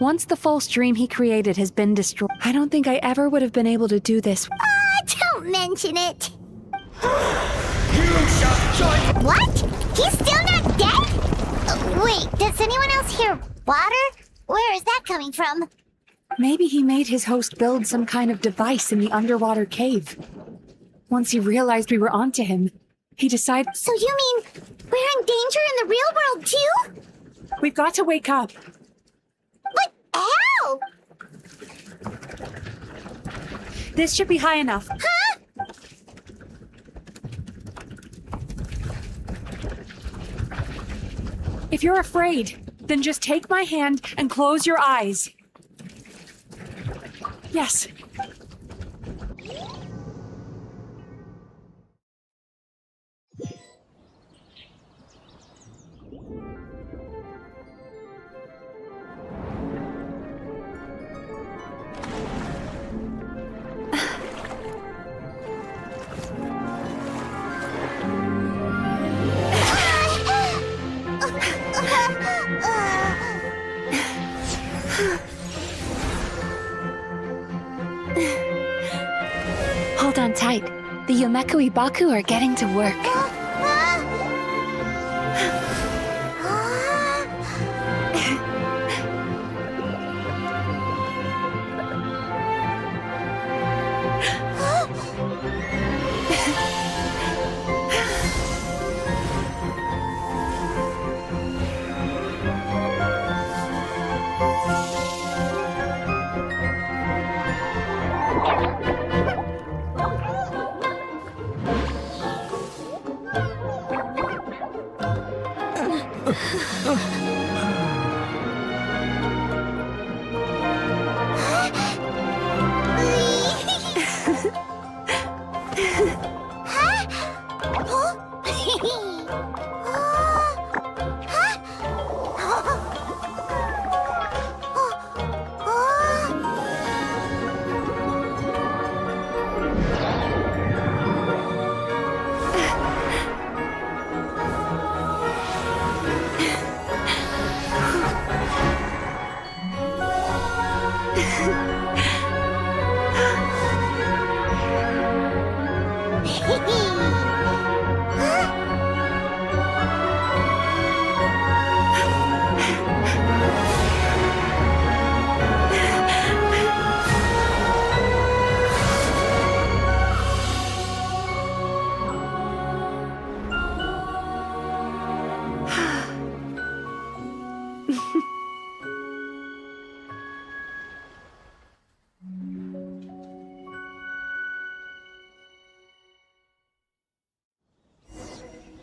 D: Once the false dream he created has been destroyed, I don't think I ever would have been able to do this.
C: Don't mention it!
A: You shall join...
C: What? He's still not dead? Wait, does anyone else hear water? Where is that coming from?
D: Maybe he made his host build some kind of device in the underwater cave. Once he realized we were onto him, he decided...
C: So you mean we're in danger in the real world too?
D: We've got to wake up.
C: But how?
D: This should be high enough.
C: Huh?
D: If you're afraid, then just take my hand and close your eyes. Yes. Hold on tight. The Yomeku Ibaku are getting to work.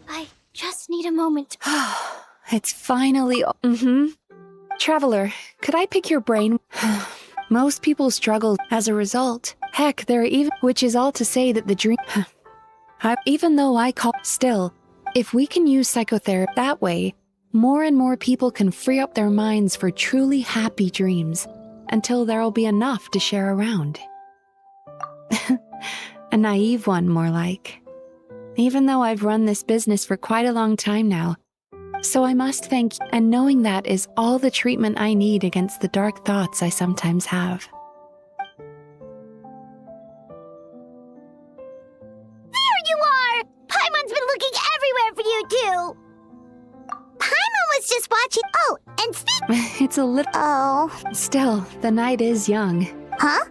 C: I just need a moment.
D: It's finally. Traveler, could I pick your brain? Most people struggle as a result. Heck, there are even. Which is all to say that the dream. Even though I call. Still, if we can use psychotherapy that way, more and more people can free up their minds for truly happy dreams until there'll be enough to share around. A naive one, more like. Even though I've run this business for quite a long time now. So I must thank you, and knowing that is all the treatment I need against the dark thoughts I sometimes have.
C: There you are! Paimon's been looking everywhere for you, too! Paimon was just watching. Oh, and speak.
D: It's a little.
C: Oh.
D: Still, the night is young.
C: Huh?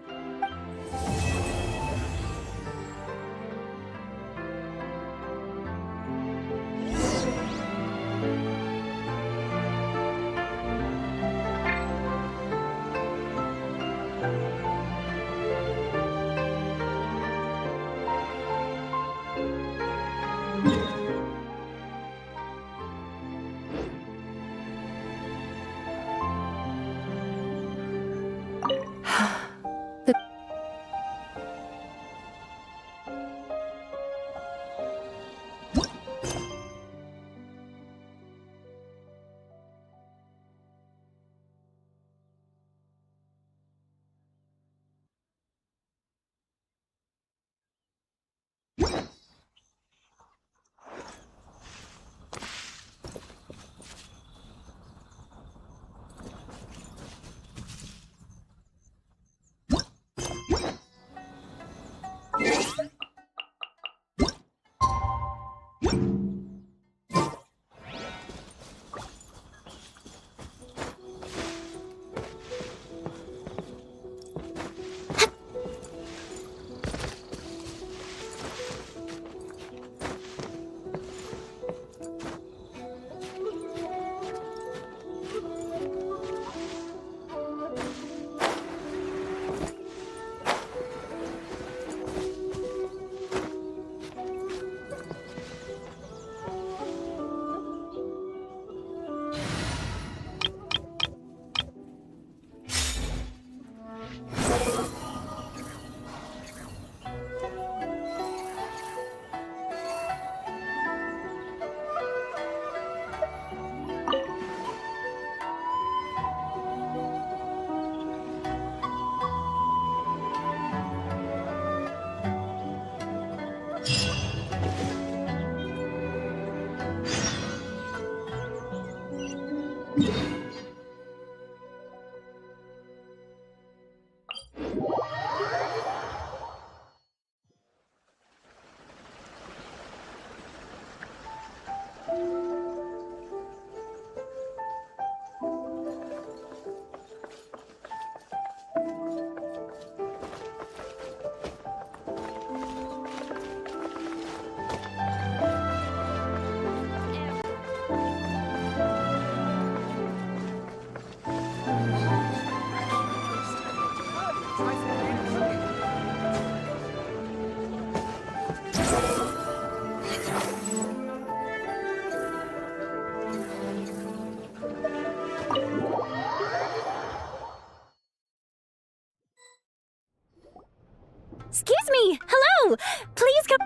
E: too! Please come.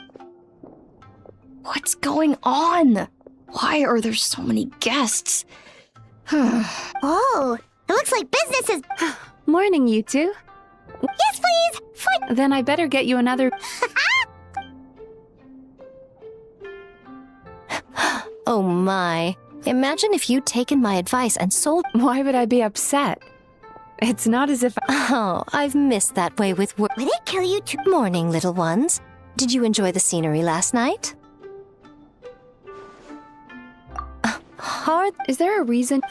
J: What's going on? Why are there so many guests?
C: Oh, it looks like business is.
D: Morning, you two.
C: Yes, please!
D: Then I better get you another.
B: Oh my. Imagine if you'd taken my advice and sold.
D: Why would I be upset? It's not as if.
B: Oh, I've missed that way with work.
C: Would it kill you too?
B: Morning, little ones. Did you enjoy the scenery last night? Hard.
D: Is there a reason?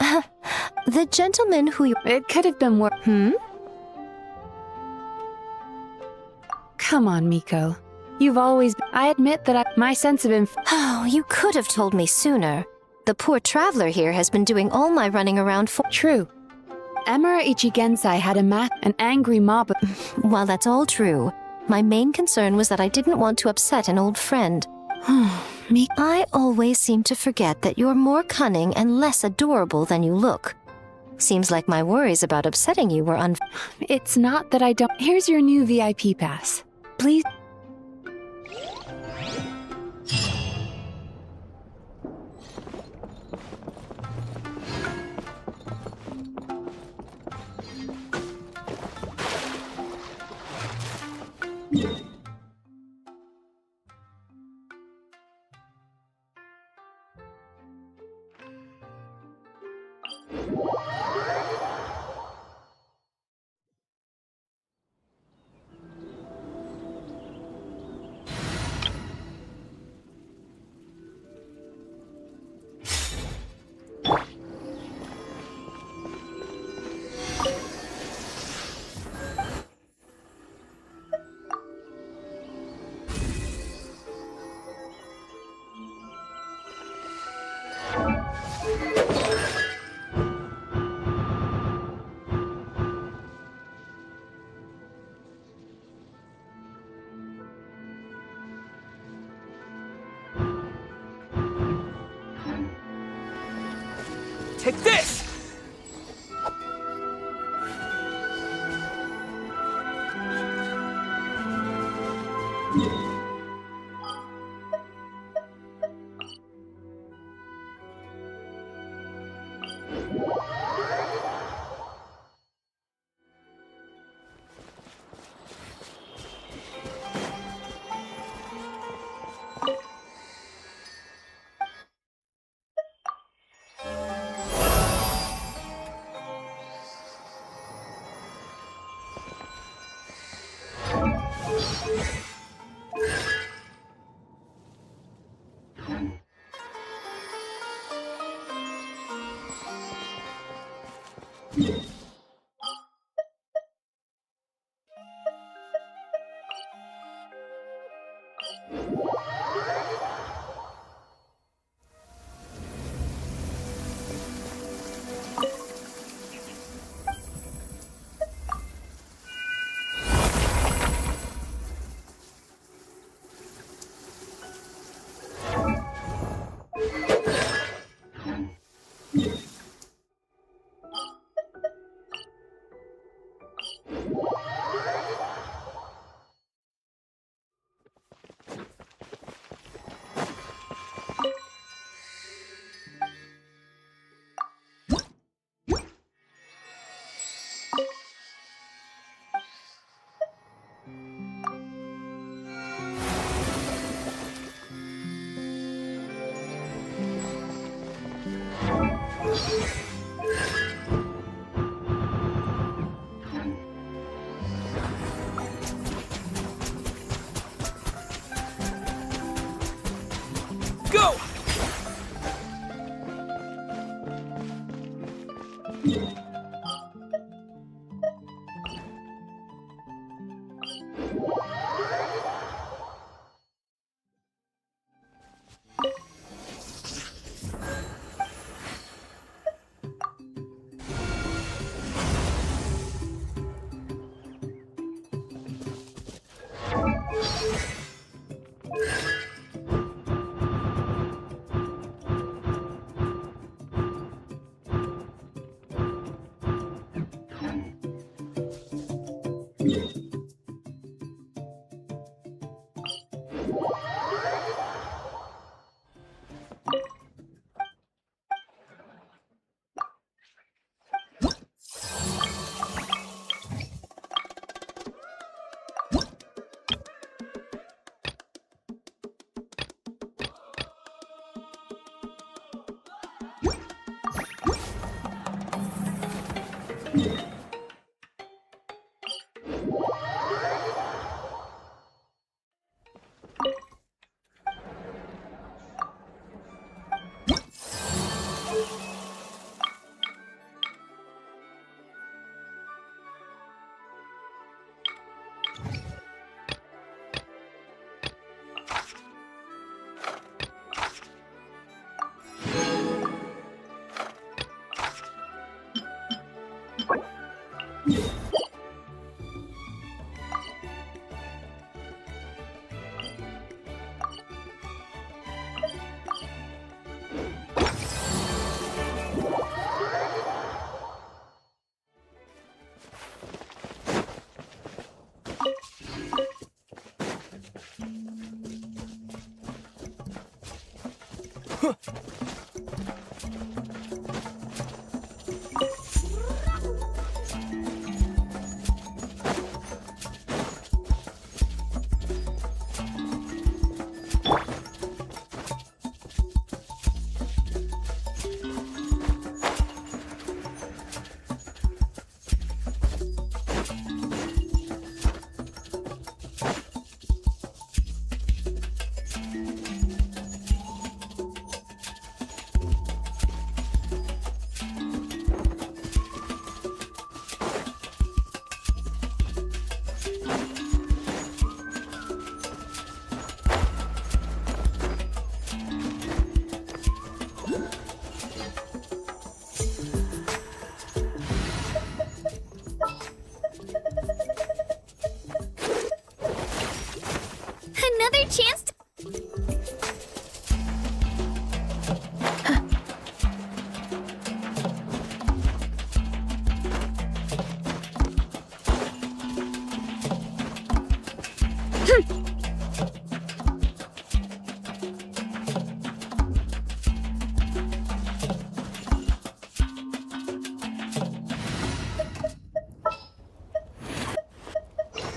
B: The gentleman who you.
D: It could have been worse. Come on, Miko. You've always. I admit that my sense of
B: Oh, you could have told me sooner. The poor traveler here has been doing all my running around for.
D: True. Emura Ichigensai had an angry mob.
B: While that's all true, my main concern was that I didn't want to upset an old friend.
D: Me?
B: I always seem to forget that you're more cunning and less adorable than you look. Seems like my worries about upsetting you were
D: It's not that I don't. Here's your new VIP pass. Please.
M: Take this! Go!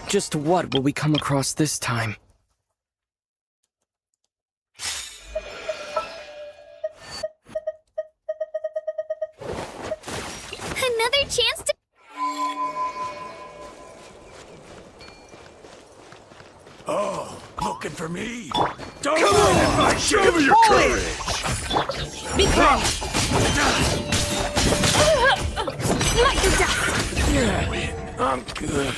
O: Just what will we come across this time?
C: Another chance to...
M: Oh, looking for me? Don't come on! If I show me your courage!
E: Be calm! Not your dust!
M: Yeah, I'm good.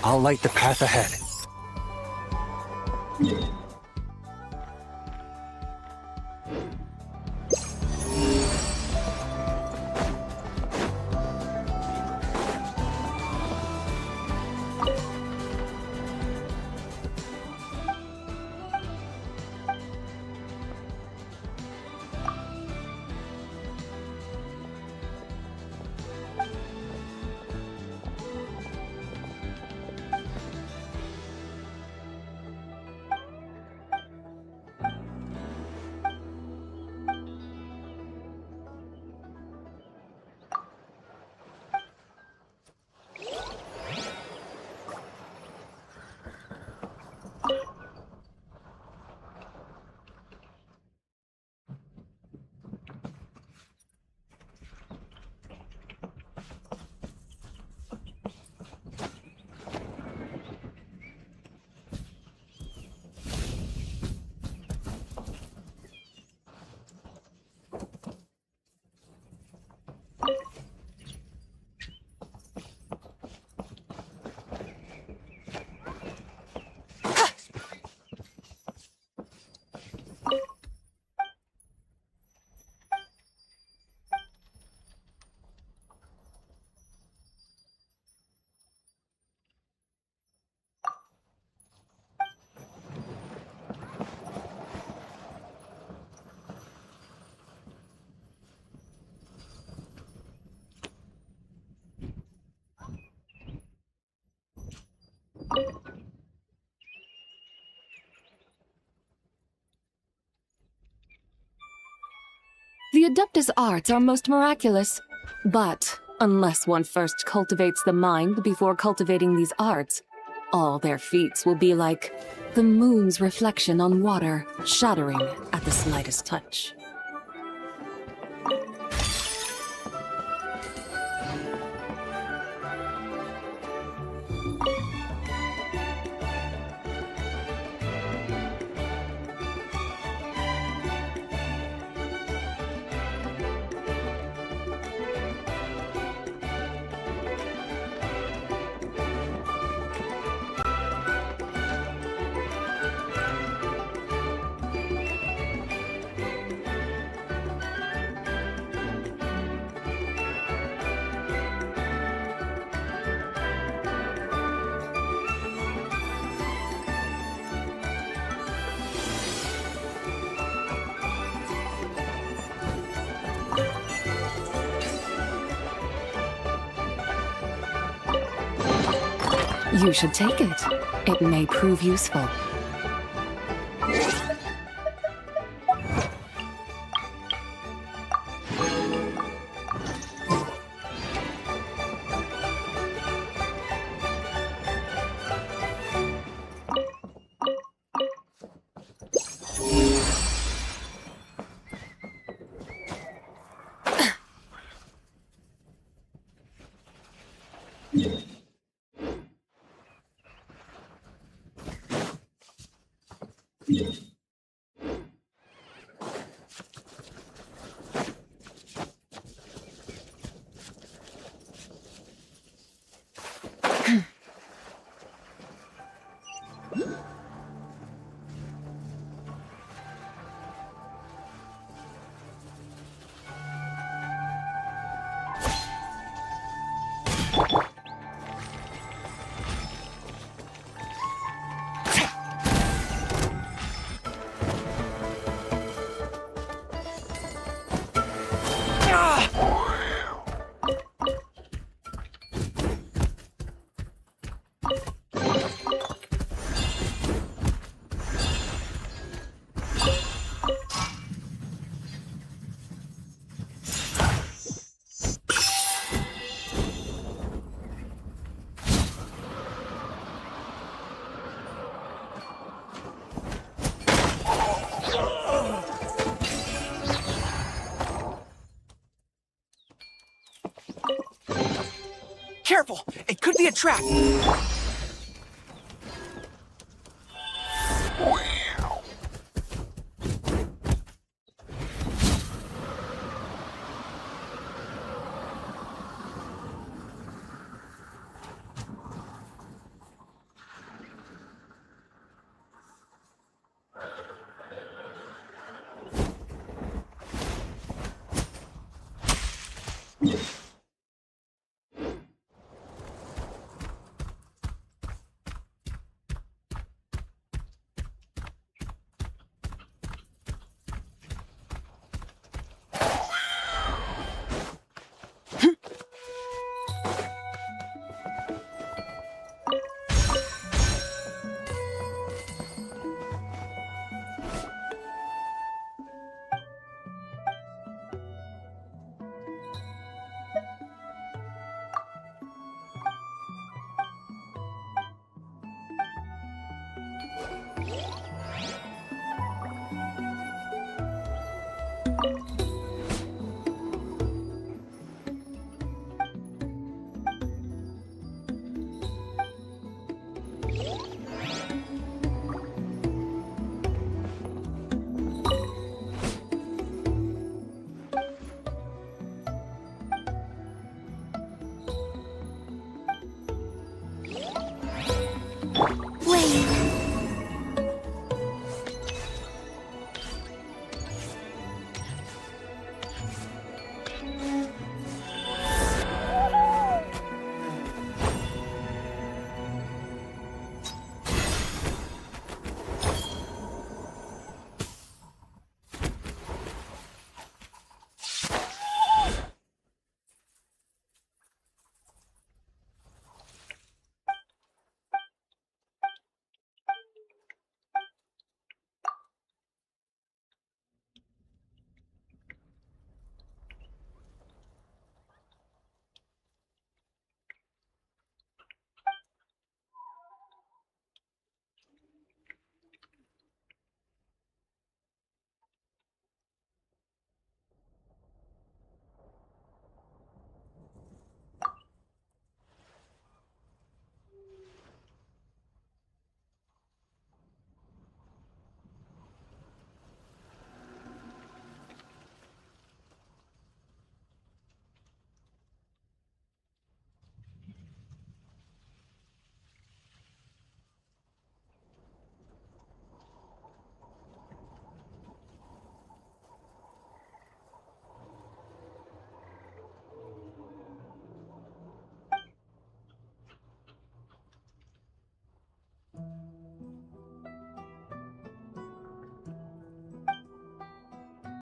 O: I'll light the path ahead.
D: The Adeptus arts are most miraculous. But unless one first cultivates the mind before cultivating these arts, all their feats will be like the moon's reflection on water, shattering at the slightest touch. You should take it. It may prove useful.
O: Careful! It could be a trap!